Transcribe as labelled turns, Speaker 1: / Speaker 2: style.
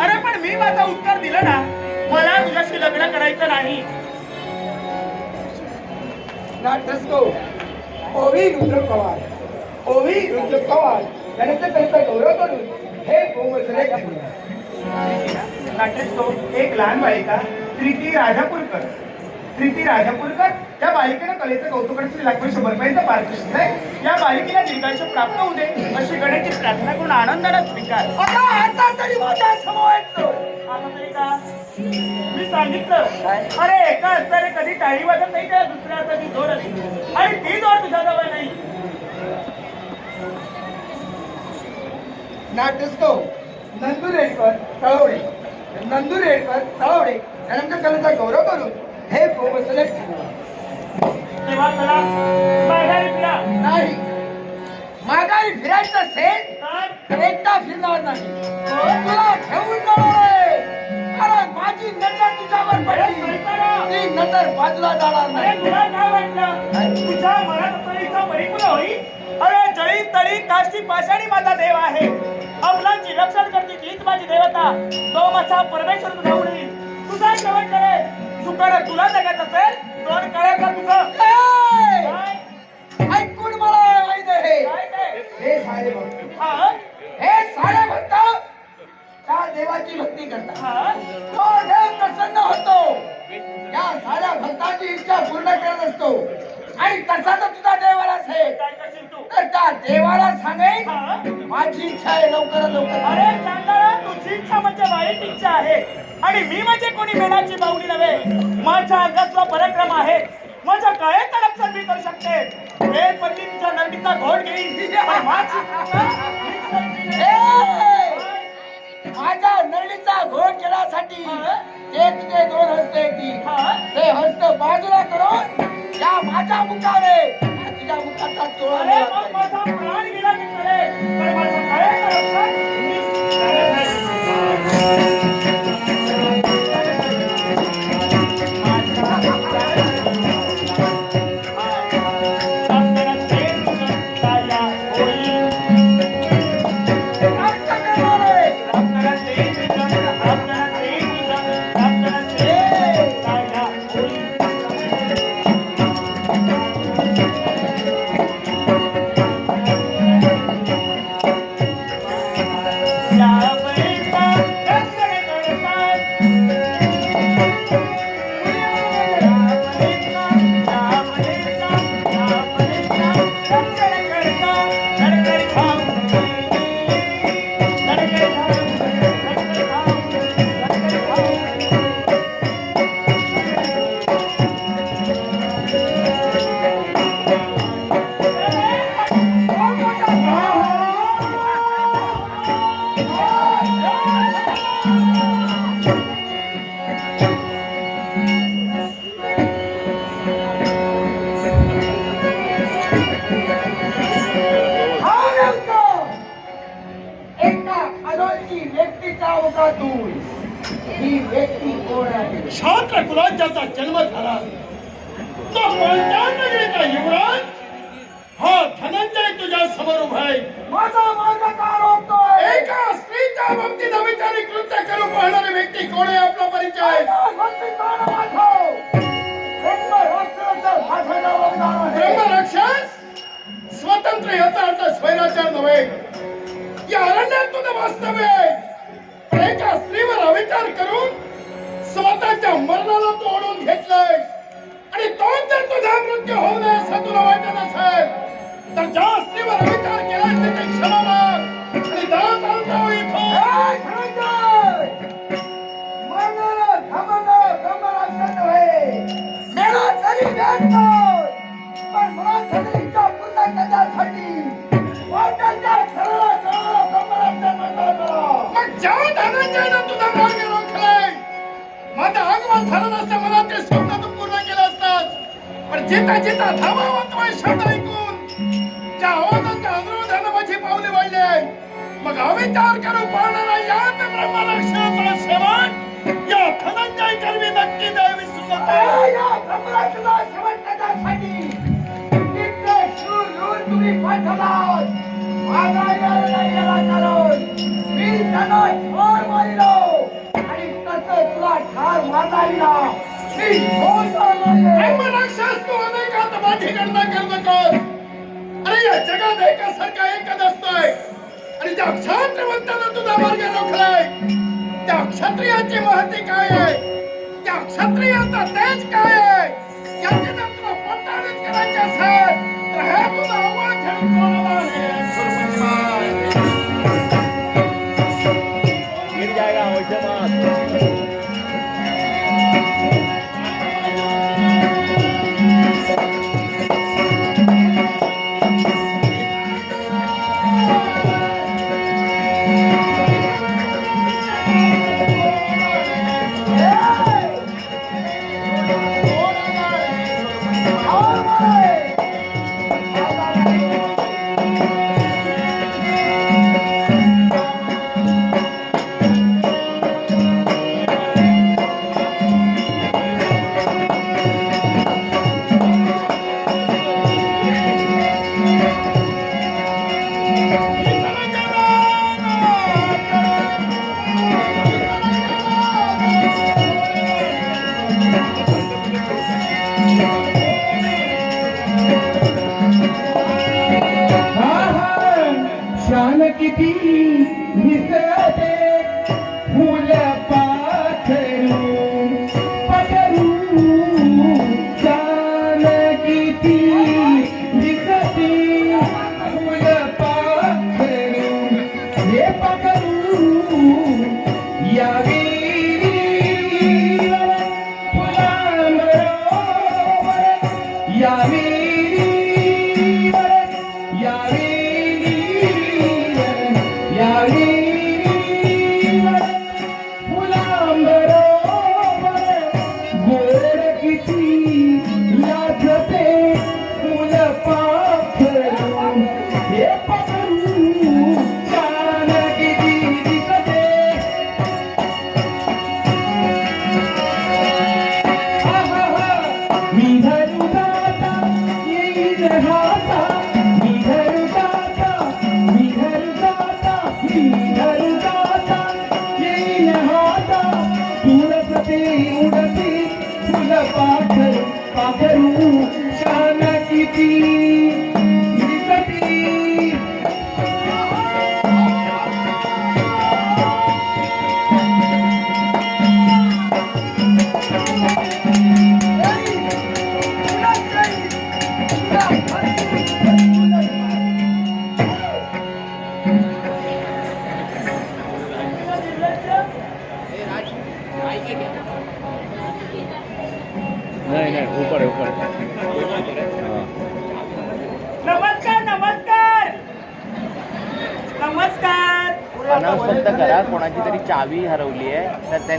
Speaker 1: अरे पण मी माझं उत्तर दिलं ना, मला तुझ्याशी लग्न करायचं नाही.
Speaker 2: ओवी रुद्र पवार, ओवी रुद्र पवार यांचा त्यांचा गौरव करून हे गोमसरे
Speaker 1: नाट्यस्को एक लहान बालिका प्रीती राजापूरकर. प्रीती राजापूरकर त्या बालिकेनं कलेचं कौतुक श्री लाखो 100 पारितोषिक आहे. या बालिकेला दीर्घायुष्य प्राप्त होऊ दे अशी गणेशची प्रार्थना करून आनंदाने स्वीकार.
Speaker 2: आता तरी माझ्या समोर
Speaker 1: आता तरी का मी सांगितलं. अरे एका हस्ताने कधी टाळी वाजत नाही, त्या दुसऱ्या हाताची जोड आली आणि ती जोड तुझ्याजवळ नाही.
Speaker 2: नाट्यस्को नंदुरेकर तळवडे, नंदुरेकर तळवडे यांच्या कलेचा गौरव करून हे गोमसरे
Speaker 1: तेव्हा चला माघारी फिरा.
Speaker 2: नाही, माघारी फिरायचं असेल तर एकटा फिरणार नाही, तुला ठेवून जाणार आहे. कारण माझी नजर तुझ्यावर पडली, ती नजर बाजूला जाणार नाही.
Speaker 1: तुला काय वाटलं तुझ्या मनात असलेला परिपूर्ण होईल? अरे जळी तळी काष्टी पाषाणी माझा देव आहे. अबलांची रक्षण करते तीच माझी देवता. तो माझा परमेश्वर तुझा उडील. तुझा शेवट करे चुकारा तुला जगायचं असेल दोन काळ्या का तुझं
Speaker 2: ऐकून मला माहित आहे. हे साडे भक्त, हे साडे भक्त त्या देवाची भक्ती करतात. तो देव प्रसन्न होतो, या साऱ्या भक्ताची इच्छा पूर्ण करत असतो. आणि तसा तर तुझा देवाला असेल तर त्या देवाला सांगेल माझी इच्छा आहे लवकरात लवकर.
Speaker 1: अरे चांगला, तुझी इच्छा म्हणजे वाईट इच्छा आहे आणि मी म्हणजे कोणी मेणाची बाहुली नव्हे. माझ्या अंगातला पराक्रम आहे. माझ्या काळेचं रक्षण मी करू शकते. हे पती तुझ्या नंदीचा घोट घेईन.
Speaker 2: माझ्या नळीचा घोट घेण्यासाठी ते तुझे दोन हस्त येतील. ते हस्त बाजूला करून या माझ्या मुखाने तुझ्या मुखाचा चोळा.
Speaker 1: माझा प्राण गेला की चालेल, पण माझ्या काळेचं रक्षण
Speaker 3: छात्र कुलांच्याचा जन्म झाला तो पंचानगरीचा युवराज हा धनंजय तुझ्या समोर उभा आहे.
Speaker 2: माझा का रोखतोय?
Speaker 3: एका स्त्रीच्या बाबतीत अविचारी कृत्य करून पाहणारी व्यक्ती कोण आहे? आपला परिचय. ब्रह्मराक्षस स्वतंत्र याचा अर्थ स्वैराचार नव्हे. या अरण्यात तुझं वास्तव्य आहे. एका स्त्रीवर अविचार करून स्वतःच्या मरणाला तो ओढून घेतलंय आणि तो जर तुझा मृत्यू होऊ नये असं तुला वाटत असेल तर ज्या स्त्रीवर विचार केला त्याची क्षमा माग आणि दात आणतो इथं.
Speaker 2: पण मला सगळीच्या पूर्ण करण्यासाठी
Speaker 3: मग ज्या धनंजयनं तुझा मार्ग रोखलाय माझं आगमन झालं नसतं मला ते स्वप्न तू पूर्ण केलं असतात. पण जिता जिता धावावा तो शब्द ऐकून ज्या आवाजाच्या अनुरोधानं माझी पावले वाढले मग अविचार करू पाळणारा या ब्रह्मरक्षणाचा शेवट या धनंजय कर्मी नक्की द्यावी सुचत आहे.
Speaker 2: या ब्रह्मराक्षाचा शेवट करण्यासाठी इतके शूर तुम्ही पाठवलात. माझा याला चालून मी त्यांना ठार मारिलो आणि तसं तुला ठार मारला मी
Speaker 3: ब्रह्मराक्षस तू अनेकात माझी गणना करू नकोस. अरे या जगात एकासारखा एकच असतोय आणि त्या क्षत्रवंतानं तुझा मार्ग रोखलाय. त्या क्षत्रियाची महती काय आहे, त्या क्षत्रियाचा तेज काय आहे याची जर तुला पडताळणी करायची असेल तर हे तुझं आव्हान ठेवून कोणाला आहे सुरपंचमाय.
Speaker 1: गिर जाएगा वैसे
Speaker 2: शान किती दिसते फुल पाखरू पकरू शान किती दिसते फुल पाखरू हे पकरू यावी फुलांबरोबर यावी पाखरू शान किती दिसती.
Speaker 1: नहीं ऊपर है ऊपर.
Speaker 4: नमस्कार नमस्कार नमस्कार.
Speaker 5: अनाउन्स फक्त करा कोणाची तरी चावी हरवली आहे तर त्यांनी